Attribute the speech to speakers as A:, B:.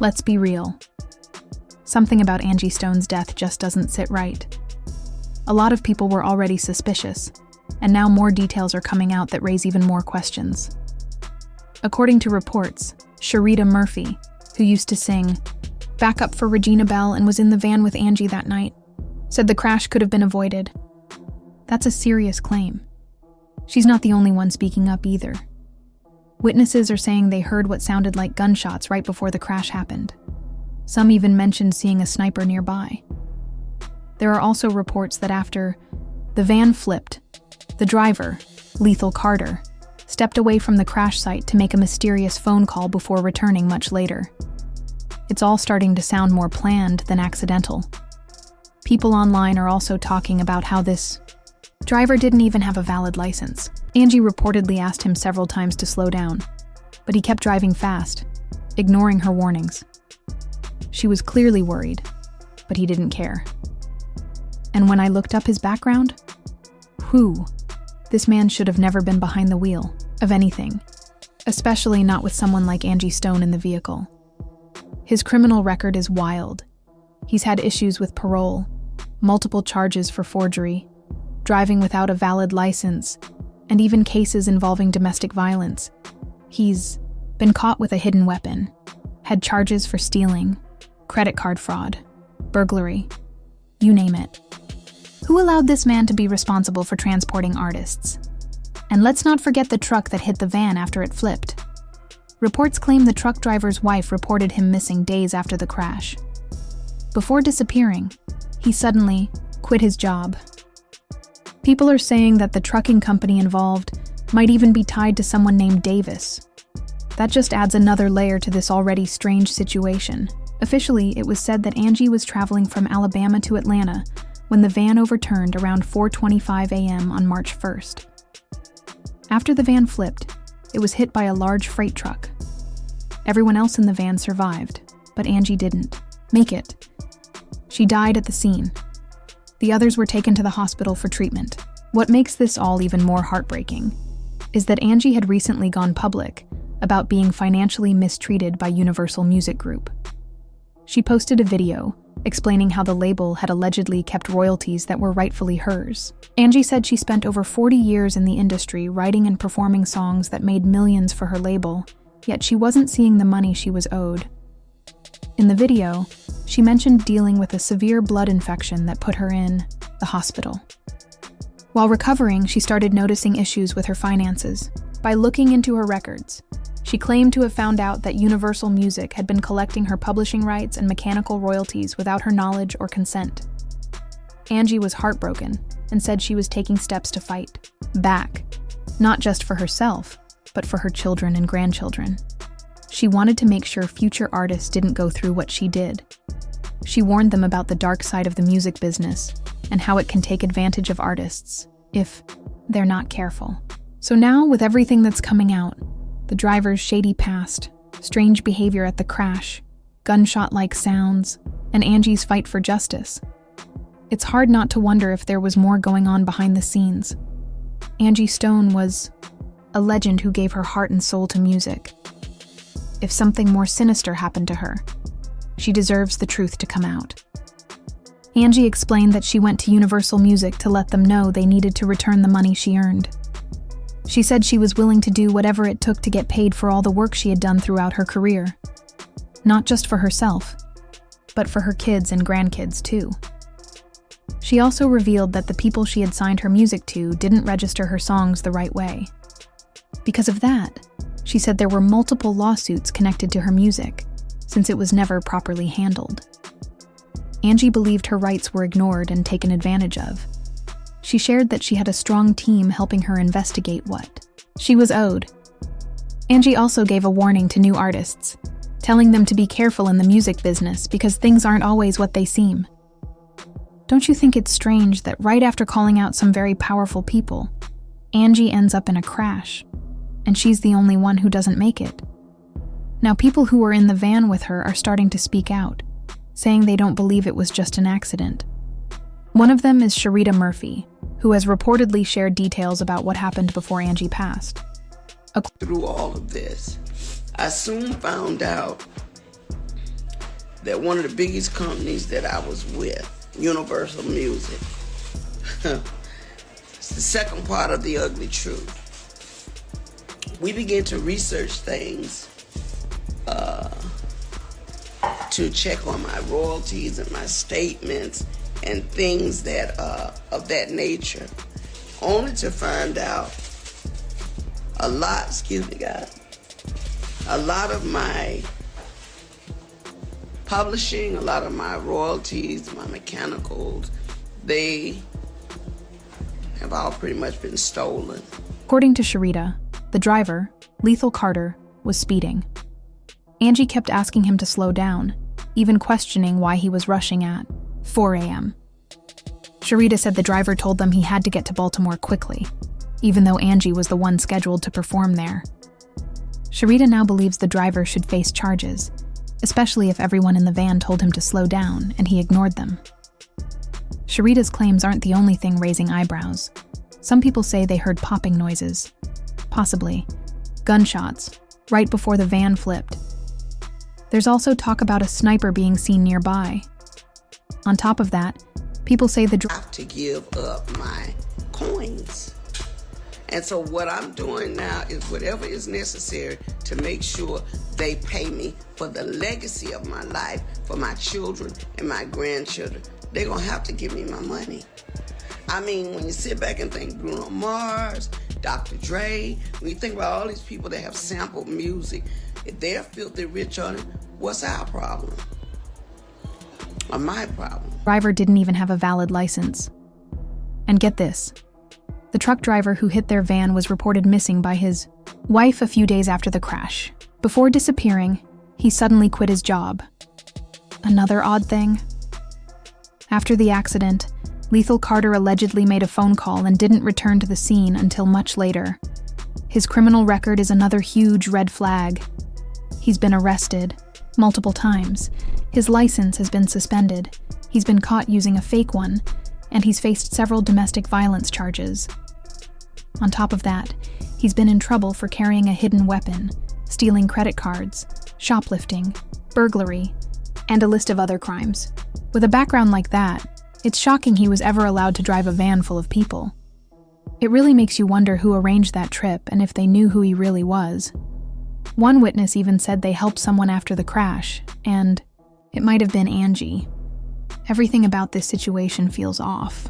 A: Let's be real. Something about Angie Stone's death just doesn't sit right. A lot of people were already suspicious, and now more details are coming out that raise even more questions. According to reports, Sharita Murphy, who used to sing "Back Up for Regina Belle" and was in the van with Angie that night, said the crash could have been avoided. That's a serious claim. She's not the only one speaking up either. Witnesses are saying they heard what sounded like gunshots right before the crash happened. Some even mentioned seeing a sniper nearby. There are also reports that after the van flipped, the driver, Lethal Carter, stepped away from the crash site to make a mysterious phone call before returning much later. It's all starting to sound more planned than accidental. People online are also talking about how this driver didn't even have a valid license. Angie reportedly asked him several times to slow down, but he kept driving fast, ignoring her warnings. She was clearly worried, but he didn't care. And when I looked up his background, this man should have never been behind the wheel of anything, especially not with someone like Angie Stone in the vehicle. His criminal record is wild. He's had issues with parole, multiple charges for forgery, driving without a valid license, and even cases involving domestic violence. He's been caught with a hidden weapon, had charges for stealing, credit card fraud, burglary, you name it. Who allowed this man to be responsible for transporting artists? And let's not forget the truck that hit the van after it flipped. Reports claim the truck driver's wife reported him missing days after the crash. Before disappearing, he suddenly quit his job. People are saying that the trucking company involved might even be tied to someone named Davis. That just adds another layer to this already strange situation. Officially, it was said that Angie was traveling from Alabama to Atlanta when the van overturned around 4:25 a.m. on March 1st. After the van flipped, it was hit by a large freight truck. Everyone else in the van survived, but Angie didn't make it. She died at the scene. The others were taken to the hospital for treatment. What makes this all even more heartbreaking is that Angie had recently gone public about being financially mistreated by Universal Music Group. She posted a video explaining how the label had allegedly kept royalties that were rightfully hers. Angie said she spent over 40 years in the industry writing and performing songs that made millions for her label, yet she wasn't seeing the money she was owed. In the video, she mentioned dealing with a severe blood infection that put her in the hospital. While recovering, she started noticing issues with her finances. By looking into her records, she claimed to have found out that Universal Music had been collecting her publishing rights and mechanical royalties without her knowledge or consent. Angie was heartbroken and said she was taking steps to fight back, not just for herself, but for her children and grandchildren. She wanted to make sure future artists didn't go through what she did. She warned them about the dark side of the music business and how it can take advantage of artists if they're not careful. So now, with everything that's coming out, the driver's shady past, strange behavior at the crash, gunshot-like sounds, and Angie's fight for justice, it's hard not to wonder if there was more going on behind the scenes. Angie Stone was a legend who gave her heart and soul to music. If something more sinister happened to her, she deserves the truth to come out. Angie explained that she went to Universal Music to let them know they needed to return the money she earned. She said she was willing to do whatever it took to get paid for all the work she had done throughout her career. Not just for herself, but for her kids and grandkids too. She also revealed that the people she had signed her music to didn't register her songs the right way. Because of that, she said there were multiple lawsuits connected to her music, since it was never properly handled. Angie believed her rights were ignored and taken advantage of. She shared that she had a strong team helping her investigate what she was owed. Angie also gave a warning to new artists, telling them to be careful in the music business because things aren't always what they seem. Don't you think it's strange that right after calling out some very powerful people, Angie ends up in a crash, and she's the only one who doesn't make it? Now people who were in the van with her are starting to speak out, saying they don't believe it was just an accident. One of them is Sharita Murphy, who has reportedly shared details about what happened before Angie passed.
B: Through all of this, I soon found out that one of the biggest companies that I was with, Universal Music, it's the second part of the ugly truth. We began to research things to check on my royalties and my statements and things that of that nature, only to find out a lot of my publishing, a lot of my royalties, my mechanicals, they have all pretty much been stolen.
A: According to Sharita, the driver, Lethal Carter, was speeding. Angie kept asking him to slow down, even questioning why he was rushing at 4 a.m. Sharita said the driver told them he had to get to Baltimore quickly, even though Angie was the one scheduled to perform there. Sharita now believes the driver should face charges, especially if everyone in the van told him to slow down and he ignored them. Sharita's claims aren't the only thing raising eyebrows. Some people say they heard popping noises, possibly gunshots, right before the van flipped. There's also talk about a sniper being seen nearby. On top of that, people say the driver
B: have to give up my coins. And so what I'm doing now is whatever is necessary to make sure they pay me for the legacy of my life, for my children and my grandchildren. They're going to have to give me my money. I mean, when you sit back and think Bruno Mars, Dr. Dre, when you think about all these people that have sampled music, if they're filthy rich on it, what's our problem? Or my problem?
A: Driver didn't even have a valid license. And get this, the truck driver who hit their van was reported missing by his wife a few days after the crash. Before disappearing, he suddenly quit his job. Another odd thing. After the accident, Lethal Carter allegedly made a phone call and didn't return to the scene until much later. His criminal record is another huge red flag. He's been arrested multiple times. His license has been suspended. He's been caught using a fake one, and he's faced several domestic violence charges. On top of that, he's been in trouble for carrying a hidden weapon, stealing credit cards, shoplifting, burglary, and a list of other crimes. With a background like that, it's shocking he was ever allowed to drive a van full of people. It really makes you wonder who arranged that trip and if they knew who he really was. One witness even said they helped someone after the crash, and it might have been Angie. Everything about this situation feels off.